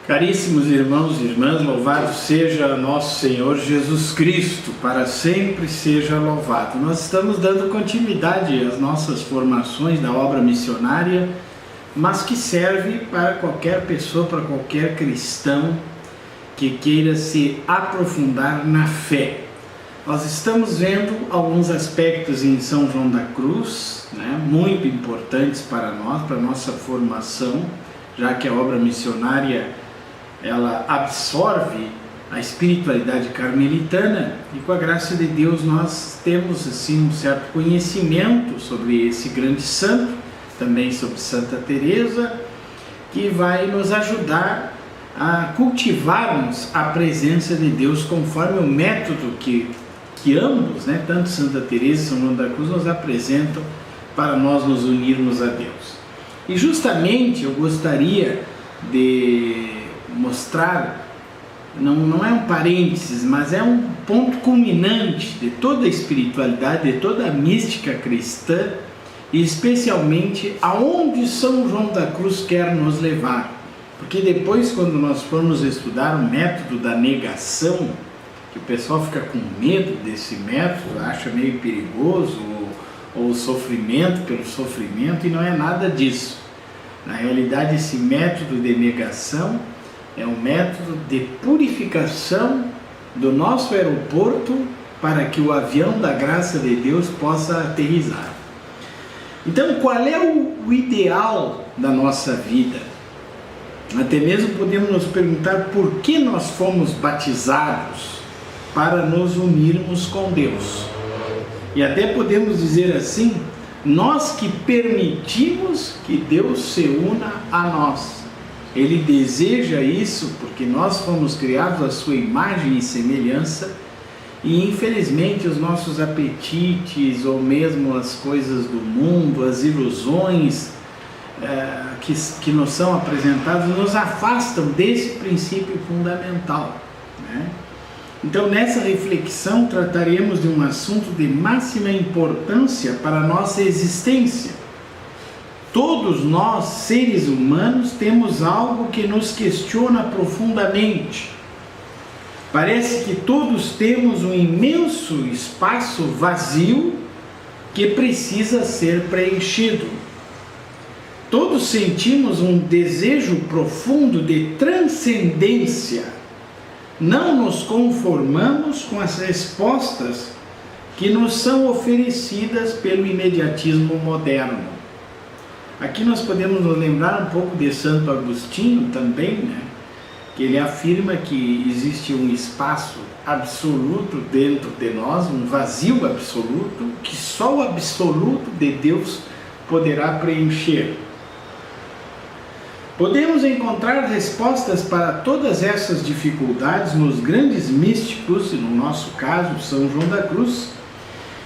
Caríssimos irmãos e irmãs, louvado seja nosso Senhor Jesus Cristo, para sempre seja louvado. Nós estamos dando continuidade às nossas formações da obra missionária, mas que serve para qualquer pessoa, para qualquer cristão que queira se aprofundar na fé. Nós estamos vendo alguns aspectos em São João da Cruz, muito importantes para nós, para a nossa formação, já que a obra missionária ela absorve a espiritualidade carmelitana, e com a graça de Deus nós temos assim um certo conhecimento sobre esse grande santo, também sobre Santa Teresa, que vai nos ajudar a cultivarmos a presença de Deus conforme o método que ambos, tanto Santa Teresa e São João da Cruz, nos apresentam para nós nos unirmos a Deus. E justamente eu gostaria de mostrar, não é um parênteses, mas é um ponto culminante de toda a espiritualidade, de toda a mística cristã, e especialmente aonde São João da Cruz quer nos levar. Porque depois, quando nós formos estudar o método da negação, que o pessoal fica com medo desse método, acha meio perigoso, ou sofrimento pelo sofrimento, e não é nada disso. Na realidade, esse método de negação é um método de purificação do nosso aeroporto para que o avião da graça de Deus possa aterrissar. Então, qual é o ideal da nossa vida? Até mesmo podemos nos perguntar por que nós fomos batizados para nos unirmos com Deus. E até podemos dizer assim, nós que permitimos que Deus se una a nós. Ele deseja isso porque nós fomos criados à sua imagem e semelhança, e infelizmente os nossos apetites ou mesmo as coisas do mundo, as ilusões que nos são apresentadas, nos afastam desse princípio fundamental. Então, nessa reflexão trataremos de um assunto de máxima importância para a nossa existência. Todos nós, seres humanos, temos algo que nos questiona profundamente. Parece que todos temos um imenso espaço vazio que precisa ser preenchido. Todos sentimos um desejo profundo de transcendência. Não nos conformamos com as respostas que nos são oferecidas pelo imediatismo moderno. Aqui nós podemos nos lembrar um pouco de Santo Agostinho também, que ele afirma que existe um espaço absoluto dentro de nós, um vazio absoluto, que só o absoluto de Deus poderá preencher. Podemos encontrar respostas para todas essas dificuldades nos grandes místicos, e no nosso caso São João da Cruz,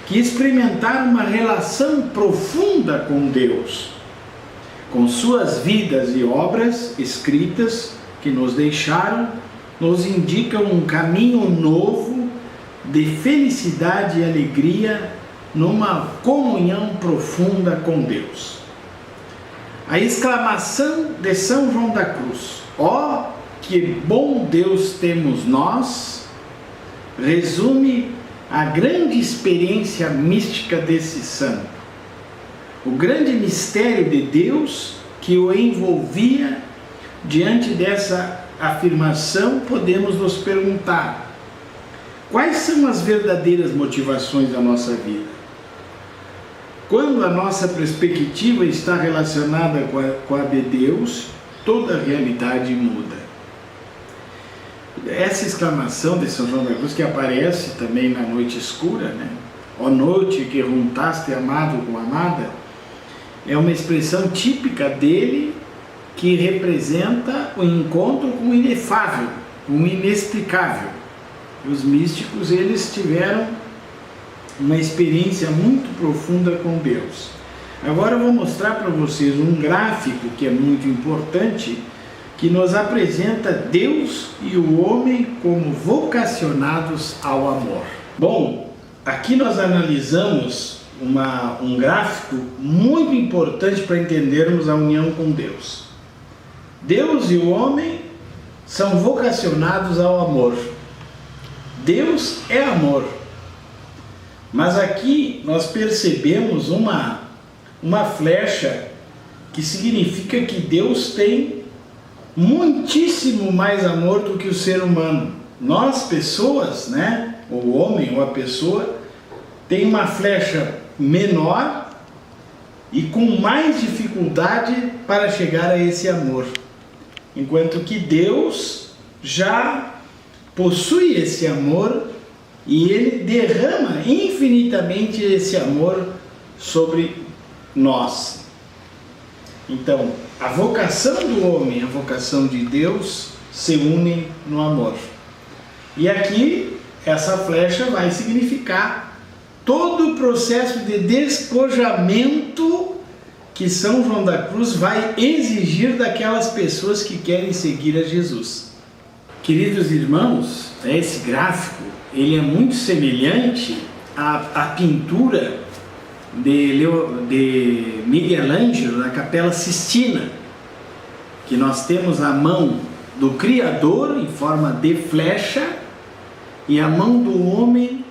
que experimentaram uma relação profunda com Deus. Com suas vidas e obras escritas que nos deixaram, nos indicam um caminho novo de felicidade e alegria numa comunhão profunda com Deus. A exclamação de São João da Cruz, ó, que bom Deus temos nós, resume a grande experiência mística desse santo. O grande mistério de Deus que o envolvia. Diante dessa afirmação, podemos nos perguntar: quais são as verdadeiras motivações da nossa vida? Quando a nossa perspectiva está relacionada com a de Deus, toda a realidade muda. Essa exclamação de São João da Cruz, que aparece também na noite escura, ó noite que juntaste amado com amada, é uma expressão típica dele, que representa o encontro com o inefável, com o inexplicável. Os místicos, eles tiveram uma experiência muito profunda com Deus. Agora eu vou mostrar para vocês um gráfico que é muito importante, que nos apresenta Deus e o homem como vocacionados ao amor. Bom, aqui nós analisamos um gráfico muito importante para entendermos a união com Deus. Deus e o homem são vocacionados ao amor. Deus é amor. Mas aqui nós percebemos uma flecha que significa que Deus tem muitíssimo mais amor do que o ser humano. Nós, pessoas, né? O homem ou a pessoa tem uma flecha menor e com mais dificuldade para chegar a esse amor. Enquanto que Deus já possui esse amor e Ele derrama infinitamente esse amor sobre nós. Então, a vocação do homem e a vocação de Deus se unem no amor. E aqui, essa flecha vai significar todo o processo de despojamento que São João da Cruz vai exigir daquelas pessoas que querem seguir a Jesus. Queridos irmãos, esse gráfico ele é muito semelhante à pintura de Miguel Ângelo na Capela Sistina, que nós temos a mão do Criador em forma de flecha e a mão do homem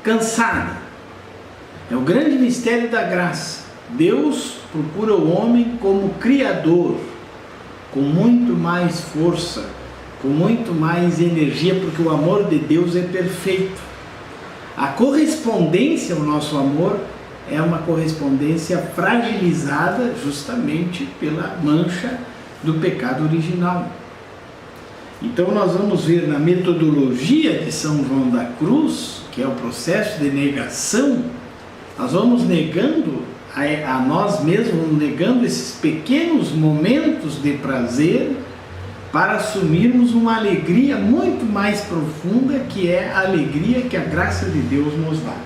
cansada. É o grande mistério da graça. Deus procura o homem como Criador, com muito mais força, com muito mais energia, porque o amor de Deus é perfeito. A correspondência ao nosso amor é uma correspondência fragilizada justamente pela mancha do pecado original. Então nós vamos ver na metodologia de São João da Cruz, que é o processo de negação, nós vamos negando a nós mesmos, negando esses pequenos momentos de prazer para assumirmos uma alegria muito mais profunda, que é a alegria que a graça de Deus nos dá.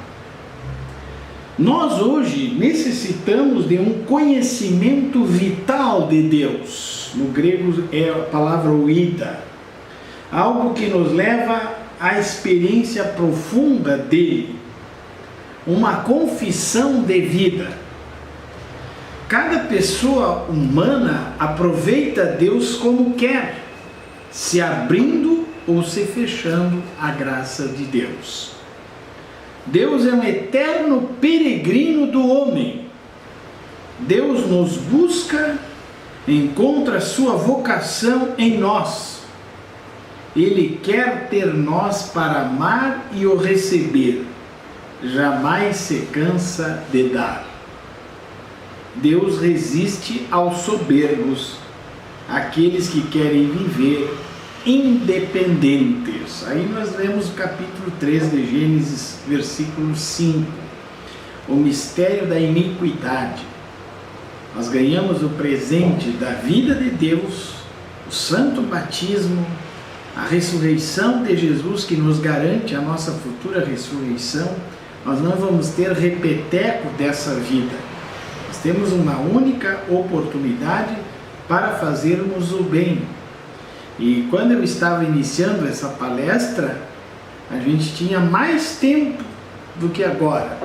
Nós hoje necessitamos de um conhecimento vital de Deus. No grego é a palavra oida. Algo que nos leva à experiência profunda dele. Uma confissão de vida. Cada pessoa humana aproveita Deus como quer, se abrindo ou se fechando à graça de Deus. Deus é um eterno peregrino do homem. Deus nos busca, encontra sua vocação em nós. Ele quer ter nós para amar e o receber. Jamais se cansa de dar. Deus resiste aos soberbos, aqueles que querem viver independentes. Aí nós lemos o capítulo 3 de Gênesis, versículo 5. O mistério da iniquidade. Nós ganhamos o presente da vida de Deus, o santo batismo, a ressurreição de Jesus que nos garante a nossa futura ressurreição. Nós não vamos ter repeteco dessa vida. Nós temos uma única oportunidade para fazermos o bem. E quando eu estava iniciando essa palestra, a gente tinha mais tempo do que agora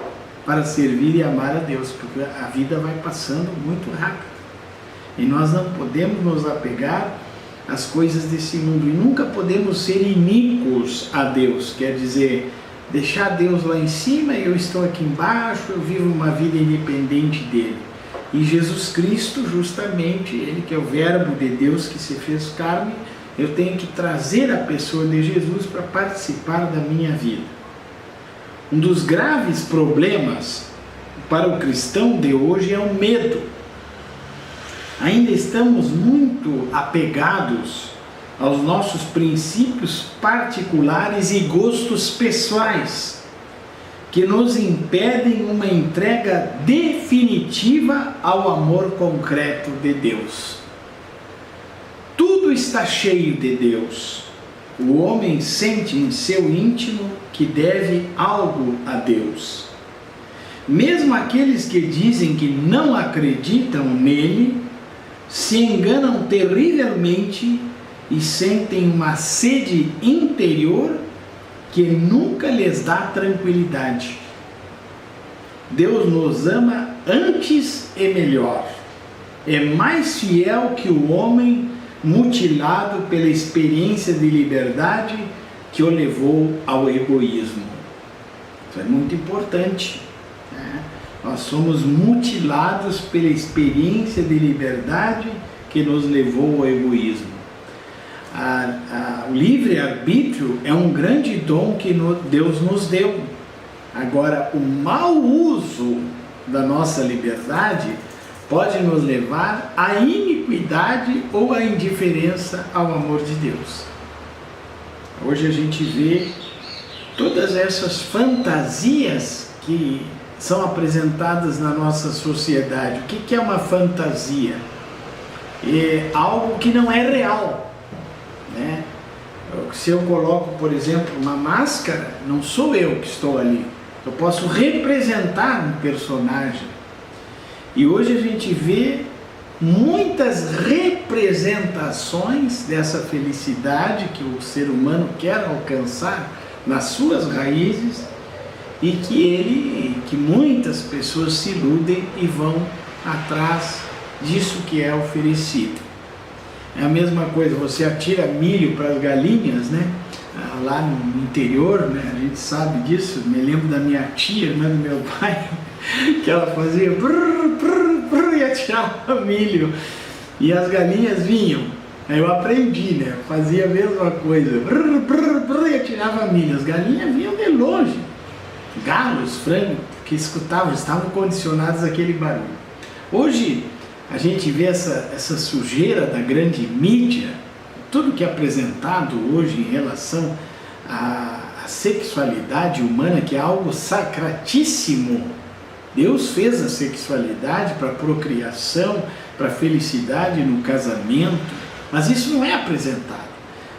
para servir e amar a Deus, porque a vida vai passando muito rápido. E nós não podemos nos apegar às coisas desse mundo. E nunca podemos ser iníquos a Deus, quer dizer, deixar Deus lá em cima e eu estou aqui embaixo, eu vivo uma vida independente dele. E Jesus Cristo, justamente, ele que é o verbo de Deus que se fez carne, eu tenho que trazer a pessoa de Jesus para participar da minha vida. Um dos graves problemas para o cristão de hoje é o medo. Ainda estamos muito apegados aos nossos princípios particulares e gostos pessoais, que nos impedem uma entrega definitiva ao amor concreto de Deus. Tudo está cheio de Deus. O homem sente em seu íntimo que deve algo a Deus. Mesmo aqueles que dizem que não acreditam nele, se enganam terrivelmente e sentem uma sede interior que nunca lhes dá tranquilidade. Deus nos ama antes e melhor. É mais fiel que o homem mutilado pela experiência de liberdade que o levou ao egoísmo. Isso é muito importante, né? Nós somos mutilados pela experiência de liberdade que nos levou ao egoísmo. O livre-arbítrio é um grande dom que Deus nos deu. Agora, o mau uso da nossa liberdade pode nos levar à iniquidade ou à indiferença ao amor de Deus. Hoje a gente vê todas essas fantasias que são apresentadas na nossa sociedade. O que é uma fantasia? É algo que não é real, né? Se eu coloco, por exemplo, uma máscara, não sou eu que estou ali. Eu posso representar um personagem. E hoje a gente vê muitas representações dessa felicidade que o ser humano quer alcançar nas suas raízes e que muitas pessoas se iludem e vão atrás disso que é oferecido. É a mesma coisa, você atira milho para as galinhas, né? Lá no interior, né? A gente sabe disso. Me lembro da minha tia, irmã do meu pai, que ela fazia brrr, brrr, brrr, e atirava milho e as galinhas vinham. Aí eu aprendi, né? Fazia a mesma coisa, brrr, brrr, brrr, e atirava milho. As galinhas vinham de longe, galos, frangos que escutavam, estavam condicionados àquele barulho. Hoje a gente vê essa sujeira da grande mídia, tudo que é apresentado hoje em relação à sexualidade humana, que é algo sacratíssimo. Deus fez a sexualidade para procriação, para felicidade no casamento, mas isso não é apresentado,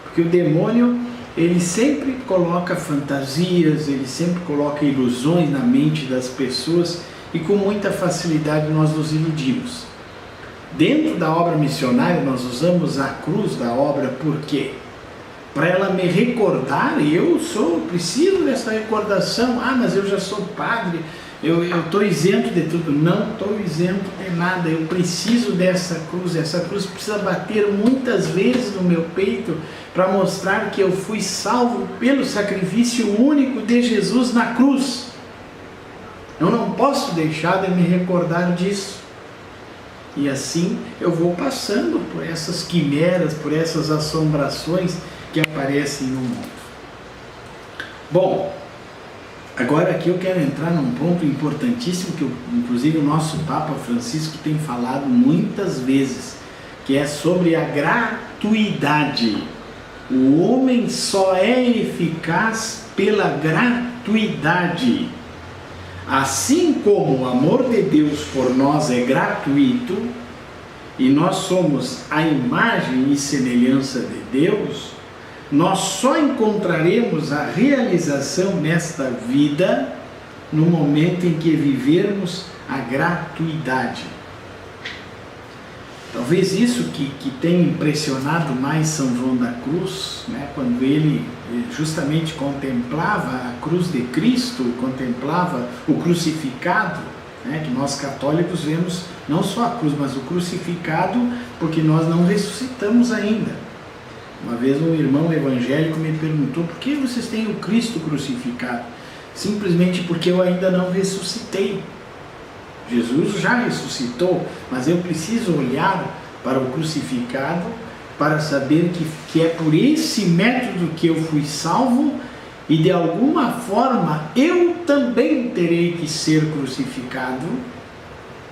porque o demônio, ele sempre coloca fantasias, ele sempre coloca ilusões na mente das pessoas e com muita facilidade nós nos iludimos. Dentro da obra missionária nós usamos a cruz da obra, por quê? Para ela me recordar, e eu preciso dessa recordação. Mas eu já sou padre, eu estou isento de tudo. Não estou isento de nada, eu preciso dessa cruz. Essa cruz precisa bater muitas vezes no meu peito para mostrar que eu fui salvo pelo sacrifício único de Jesus na cruz. Eu não posso deixar de me recordar disso. E assim eu vou passando por essas quimeras, por essas assombrações que aparecem no mundo. Bom, agora aqui eu quero entrar num ponto importantíssimo que inclusive o nosso Papa Francisco tem falado muitas vezes, que é sobre a gratuidade. O homem só é eficaz pela gratuidade. Assim como o amor de Deus por nós é gratuito e nós somos a imagem e semelhança de Deus, nós só encontraremos a realização nesta vida no momento em que vivermos a gratuidade. Talvez isso que tem impressionado mais São João da Cruz, né, quando ele justamente contemplava a cruz de Cristo, contemplava o crucificado, né, que nós católicos vemos não só a cruz, mas o crucificado, porque nós não ressuscitamos ainda. Uma vez um irmão evangélico me perguntou: por que vocês têm o Cristo crucificado? Simplesmente porque eu ainda não ressuscitei. Jesus já ressuscitou, mas eu preciso olhar para o crucificado para saber que é por esse método que eu fui salvo e de alguma forma eu também terei que ser crucificado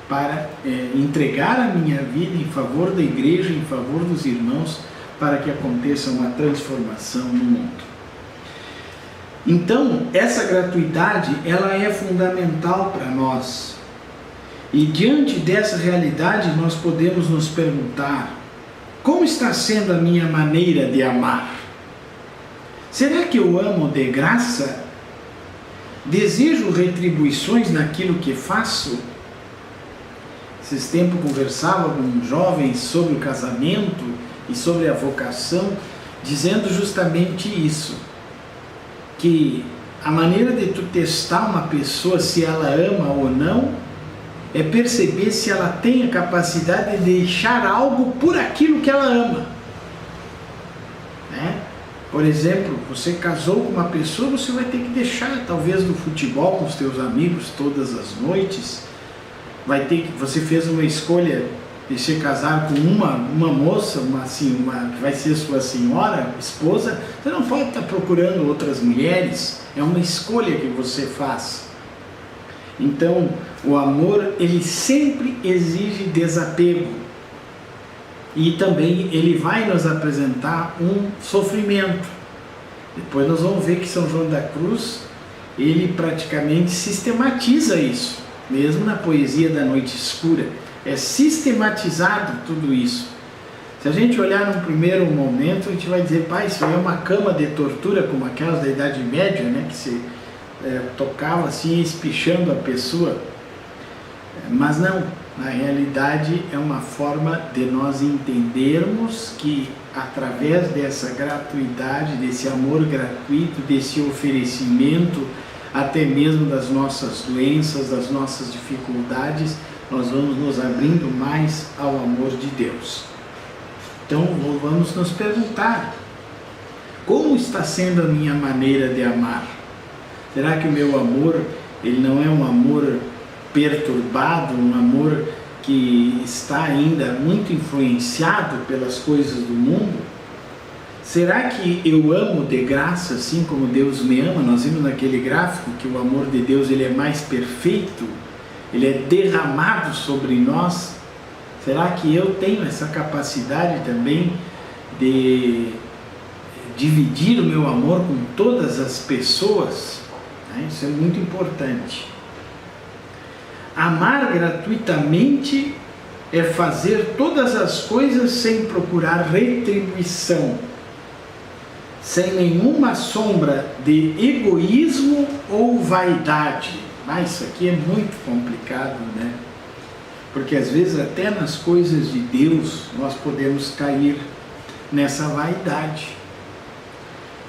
para entregar a minha vida em favor da igreja, em favor dos irmãos, para que aconteça uma transformação no mundo. Então, essa gratuidade, ela é fundamental para nós. E diante dessa realidade nós podemos nos perguntar: como está sendo a minha maneira de amar? Será que eu amo de graça? Desejo retribuições naquilo que faço? Esses tempos conversava com jovens sobre o casamento e sobre a vocação, dizendo justamente isso, que a maneira de tu testar uma pessoa se ela ama ou não é perceber se ela tem a capacidade de deixar algo por aquilo que ela ama. né? Por exemplo, você casou com uma pessoa, você vai ter que deixar talvez do futebol com os teus amigos todas as noites. Você fez uma escolha de se casar com uma moça, que vai ser sua senhora, esposa. Você não pode estar procurando outras mulheres. É uma escolha que você faz. Então, o amor, ele sempre exige desapego. E também ele vai nos apresentar um sofrimento. Depois nós vamos ver que São João da Cruz, ele praticamente sistematiza isso, mesmo na poesia da Noite Escura. É sistematizado tudo isso. Se a gente olhar num primeiro momento, a gente vai dizer, pai, isso aí é uma cama de tortura, como aquelas da Idade Média, né, que se tocava assim, espichando a pessoa. Mas não, na realidade é uma forma de nós entendermos que através dessa gratuidade, desse amor gratuito, desse oferecimento, até mesmo das nossas doenças, das nossas dificuldades, nós vamos nos abrindo mais ao amor de Deus. Então vamos nos perguntar, como está sendo a minha maneira de amar? Será que o meu amor, ele não é um amor perturbado, um amor que está ainda muito influenciado pelas coisas do mundo? Será que eu amo de graça assim como Deus me ama? Nós vimos naquele gráfico que o amor de Deus, ele é mais perfeito, ele é derramado sobre nós. Será que eu tenho essa capacidade também de dividir o meu amor com todas as pessoas? Isso é muito importante. Amar gratuitamente é fazer todas as coisas sem procurar retribuição, sem nenhuma sombra de egoísmo ou vaidade. Isso aqui é muito complicado, né? Porque às vezes até nas coisas de Deus nós podemos cair nessa vaidade.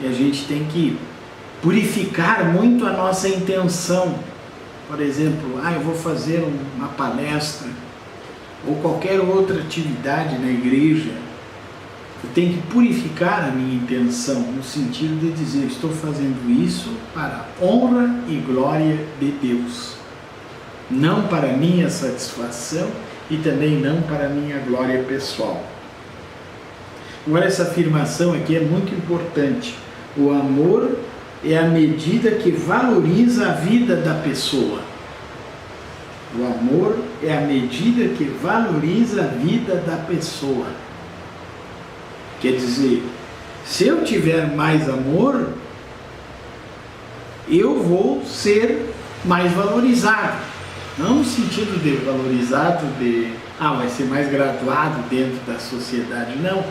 E a gente tem que purificar muito a nossa intenção. Por exemplo, eu vou fazer uma palestra ou qualquer outra atividade na igreja. Eu tenho que purificar a minha intenção, no sentido de dizer, estou fazendo isso para a honra e glória de Deus. Não para a minha satisfação e também não para a minha glória pessoal. Agora, essa afirmação aqui é muito importante. O amor é a medida que valoriza a vida da pessoa. O amor é a medida que valoriza a vida da pessoa. Quer dizer, se eu tiver mais amor, eu vou ser mais valorizado. Não no sentido de valorizado, vai ser mais graduado dentro da sociedade. Não,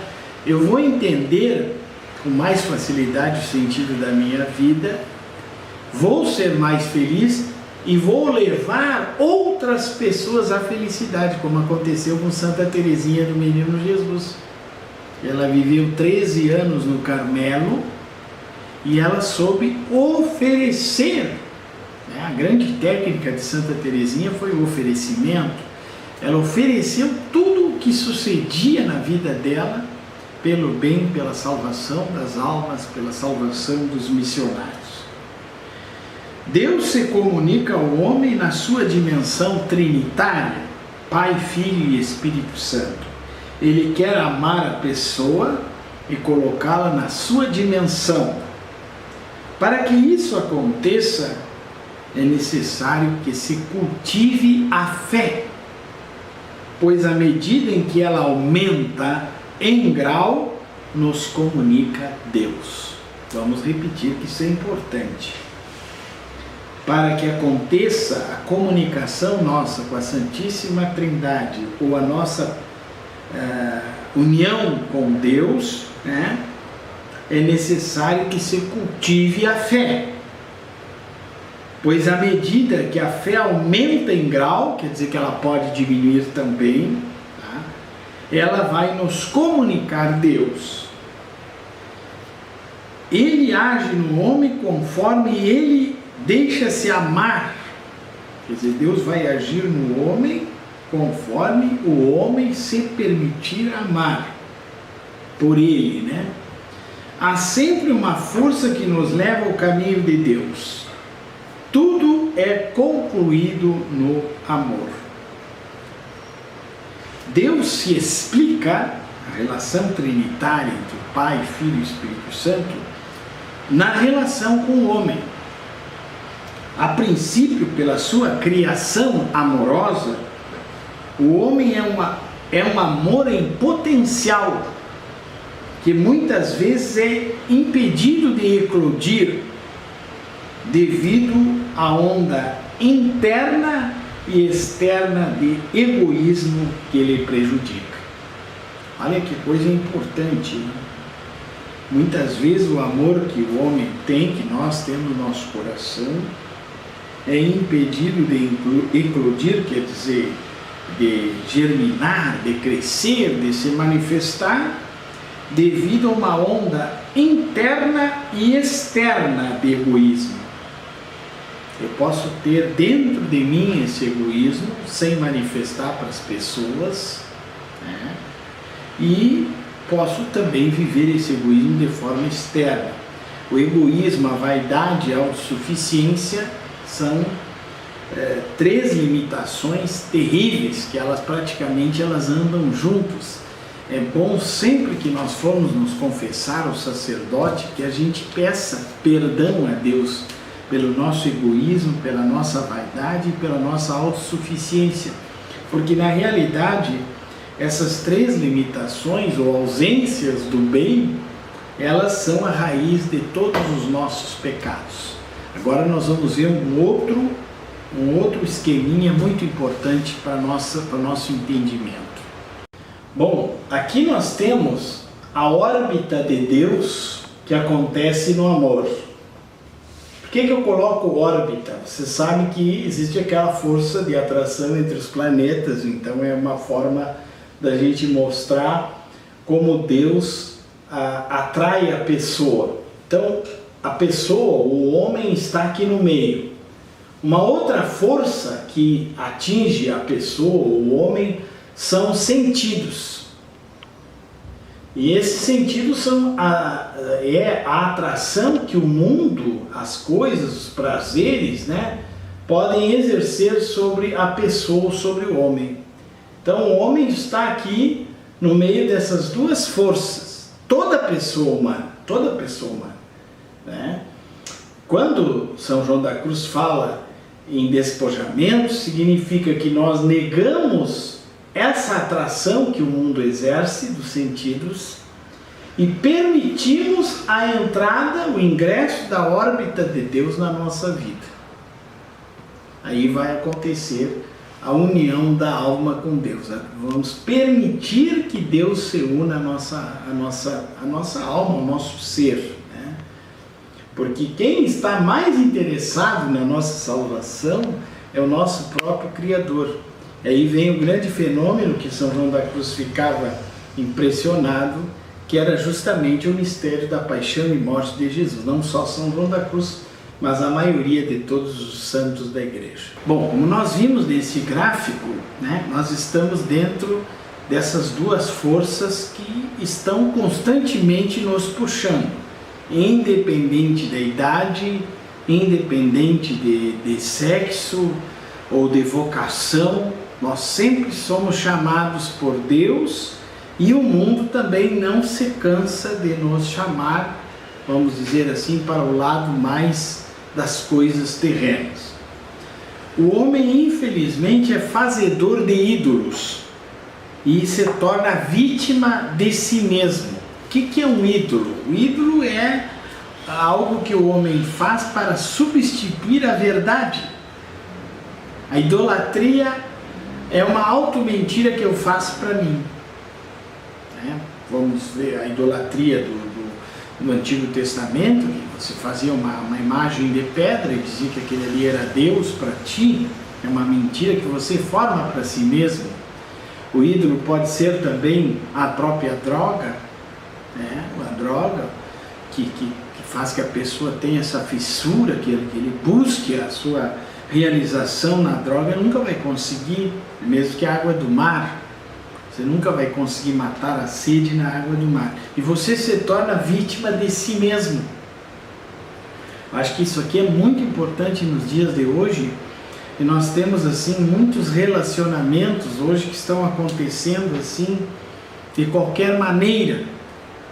eu vou entender com mais facilidade o sentido da minha vida, vou ser mais feliz e vou levar outras pessoas à felicidade, como aconteceu com Santa Teresinha do Menino Jesus. Ela viveu 13 anos no Carmelo e ela soube oferecer. A grande técnica de Santa Teresinha foi o oferecimento. Ela ofereceu tudo o que sucedia na vida dela pelo bem, pela salvação das almas, pela salvação dos missionários. Deus se comunica ao homem na sua dimensão trinitária, Pai, Filho e Espírito Santo. Ele quer amar a pessoa e colocá-la na sua dimensão. Para que isso aconteça, é necessário que se cultive a fé, pois à medida em que ela aumenta em grau, nos comunica Deus. Vamos repetir que isso é importante. Para que aconteça a comunicação nossa com a Santíssima Trindade, ou a nossa união com Deus, né, é necessário que se cultive a fé. Pois à medida que a fé aumenta em grau, quer dizer que ela pode diminuir também, ela vai nos comunicar Deus. Ele age no homem conforme ele deixa-se amar. Quer dizer, Deus vai agir no homem conforme o homem se permitir amar por ele, né? há sempre uma força que nos leva ao caminho de Deus. Tudo é concluído no amor. Deus se explica, a relação trinitária entre o Pai, Filho e Espírito Santo, na relação com o homem. A princípio, pela sua criação amorosa, o homem é um amor em potencial, que muitas vezes é impedido de eclodir devido à onda interna e externa de egoísmo que ele prejudica. Olha que coisa importante, né? Muitas vezes o amor que o homem tem, que nós temos no nosso coração, é impedido de eclodir, quer dizer, de germinar, de crescer, de se manifestar, devido a uma onda interna e externa de egoísmo. Eu posso ter dentro de mim esse egoísmo sem manifestar para as pessoas, né? E posso também viver esse egoísmo de forma externa. O egoísmo, a vaidade e a autossuficiência são três limitações terríveis que elas andam juntos. É bom sempre que nós formos nos confessar ao sacerdote que a gente peça perdão a Deus pelo nosso egoísmo, pela nossa vaidade e pela nossa autossuficiência, porque na realidade essas três limitações ou ausências do bem, elas são a raiz de todos os nossos pecados. Agora nós vamos ver um outro esqueminha muito importante para o nosso entendimento. Bom, aqui nós temos a órbita de Deus que acontece no amor. Por que eu coloco órbita? Você sabe que existe aquela força de atração entre os planetas, então é uma forma da gente mostrar como Deus atrai a pessoa. Então, a pessoa, o homem está aqui no meio. Uma outra força que atinge a pessoa, o homem, são os sentidos. E esses sentidos são a atração que o mundo, as coisas, os prazeres, né, podem exercer sobre a pessoa, sobre o homem. Então o homem está aqui no meio dessas duas forças. Toda pessoa humana, né? Quando São João da Cruz fala em despojamento, significa que nós negamos essa atração que o mundo exerce dos sentidos e permitimos a entrada, o ingresso da órbita de Deus na nossa vida. Aí vai acontecer a união da alma com Deus. Vamos permitir que Deus se una à nossa alma, ao nosso ser, né? Porque quem está mais interessado na nossa salvação é o nosso próprio Criador. Aí vem o grande fenômeno que São João da Cruz ficava impressionado, que era justamente o mistério da paixão e morte de Jesus. Não só São João da Cruz, mas a maioria de todos os santos da igreja. Bom, como nós vimos nesse gráfico, né, nós estamos dentro dessas duas forças que estão constantemente nos puxando, independente da idade, independente de sexo ou de vocação. Nós sempre somos chamados por Deus e o mundo também não se cansa de nos chamar, vamos dizer assim, para o lado mais das coisas terrenas. O homem, infelizmente, é fazedor de ídolos e se torna vítima de si mesmo. O que é um ídolo? O ídolo é algo que o homem faz para substituir a verdade. A idolatria é uma auto-mentira que eu faço para mim. Vamos ver a idolatria no Antigo Testamento, que você fazia uma imagem de pedra e dizia que aquele ali era Deus para ti. É uma mentira que você forma para si mesmo. O ídolo pode ser também a própria droga, né? A droga que faz que a pessoa tenha essa fissura, que ele busque a sua realização na droga, nunca vai conseguir, mesmo que a água do mar. Você nunca vai conseguir matar a sede na água do mar. E você se torna vítima de si mesmo. Acho que isso aqui é muito importante nos dias de hoje. E nós temos assim muitos relacionamentos hoje que estão acontecendo assim de qualquer maneira,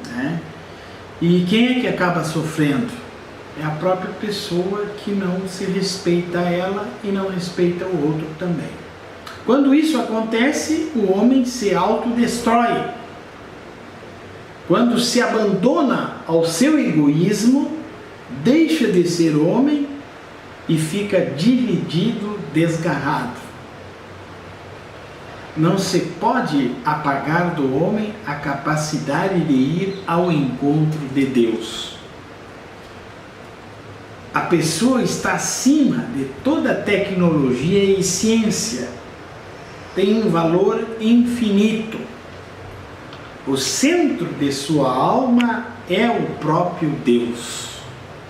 né? E quem é que acaba sofrendo? É a própria pessoa que não se respeita ela e não respeita o outro também. Quando isso acontece, o homem se autodestrói. Quando se abandona ao seu egoísmo, deixa de ser homem e fica dividido, desgarrado. Não se pode apagar do homem a capacidade de ir ao encontro de Deus. A pessoa está acima de toda tecnologia e ciência. Tem um valor infinito. O centro de sua alma é o próprio Deus.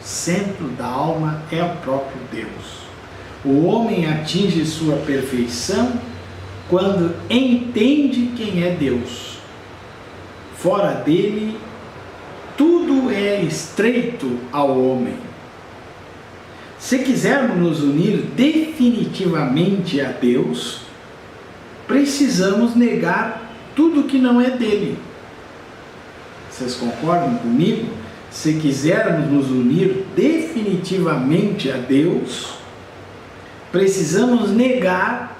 O centro da alma é o próprio Deus. O homem atinge sua perfeição quando entende quem é Deus. Fora dele, tudo é estreito ao homem. Se quisermos nos unir definitivamente a Deus, precisamos negar tudo que não é dele. Vocês concordam comigo? Se quisermos nos unir definitivamente a Deus, precisamos negar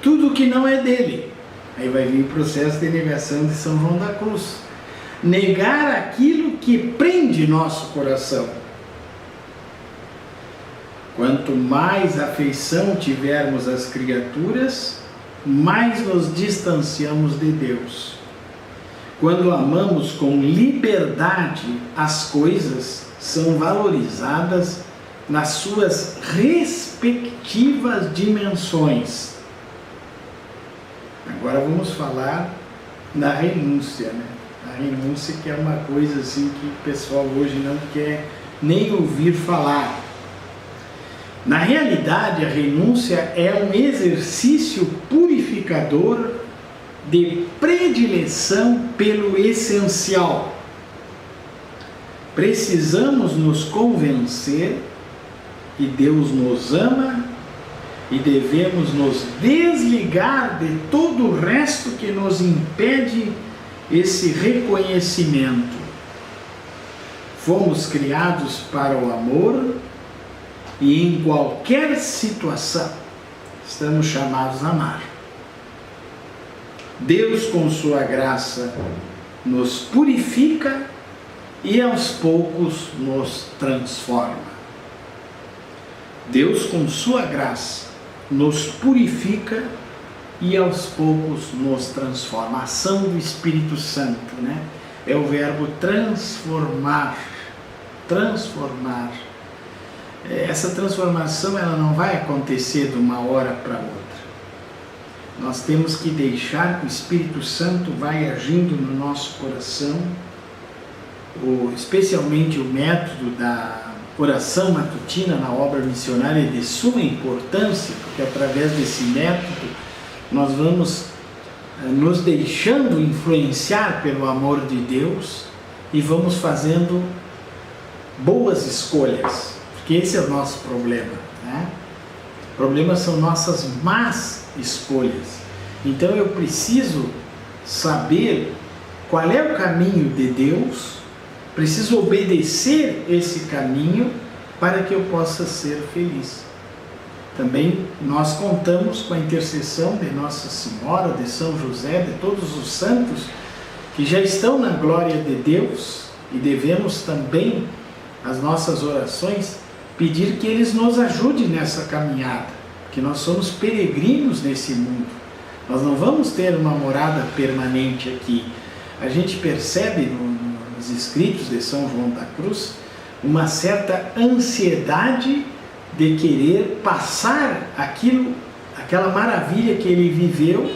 tudo que não é dele. Aí vai vir o processo de negação de São João da Cruz. Negar aquilo que prende nosso coração. Quanto mais afeição tivermos às criaturas, mais nos distanciamos de Deus. Quando amamos com liberdade, as coisas são valorizadas nas suas respectivas dimensões. Agora vamos falar da renúncia, né? A renúncia, que é uma coisa assim que o pessoal hoje não quer nem ouvir falar. Na realidade, a renúncia é um exercício purificador de predileção pelo essencial. Precisamos nos convencer que Deus nos ama e devemos nos desligar de todo o resto que nos impede esse reconhecimento. Fomos criados para o amor e em qualquer situação estamos chamados a amar. Deus, com sua graça, nos purifica e aos poucos nos transforma. Deus, com sua graça, nos purifica e aos poucos nos transforma. A ação do Espírito Santo, né? É o verbo transformar. Transformar. Essa transformação, ela não vai acontecer de uma hora para outra. Nós temos que deixar que o Espírito Santo vai agindo no nosso coração, especialmente o método da oração matutina na obra missionária é de suma importância, porque através desse método nós vamos nos deixando influenciar pelo amor de Deus e vamos fazendo boas escolhas, porque esse é o nosso problema, né? O problema são nossas más escolhas. Então eu preciso saber qual é o caminho de Deus, preciso obedecer esse caminho para que eu possa ser feliz. Também nós contamos com a intercessão de Nossa Senhora, de São José, de todos os santos que já estão na glória de Deus, e devemos também, as nossas orações, pedir que eles nos ajudem nessa caminhada, que nós somos peregrinos nesse mundo. Nós não vamos ter uma morada permanente aqui. A gente percebe nos escritos de São João da Cruz uma certa ansiedade de querer passar aquela maravilha que ele viveu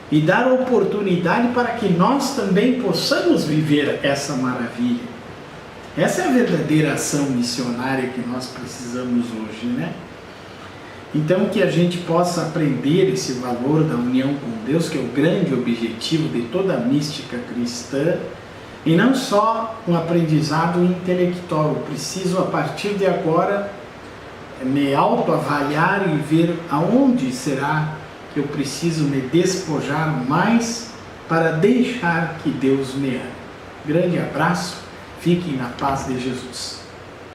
e dar oportunidade para que nós também possamos viver essa maravilha. Essa é a verdadeira ação missionária que nós precisamos hoje, né? Então que a gente possa aprender esse valor da união com Deus, que é o grande objetivo de toda a mística cristã, e não só um aprendizado intelectual. Eu preciso, a partir de agora, me autoavaliar e ver aonde será que eu preciso me despojar mais para deixar que Deus me ame. Grande abraço, fiquem na paz de Jesus.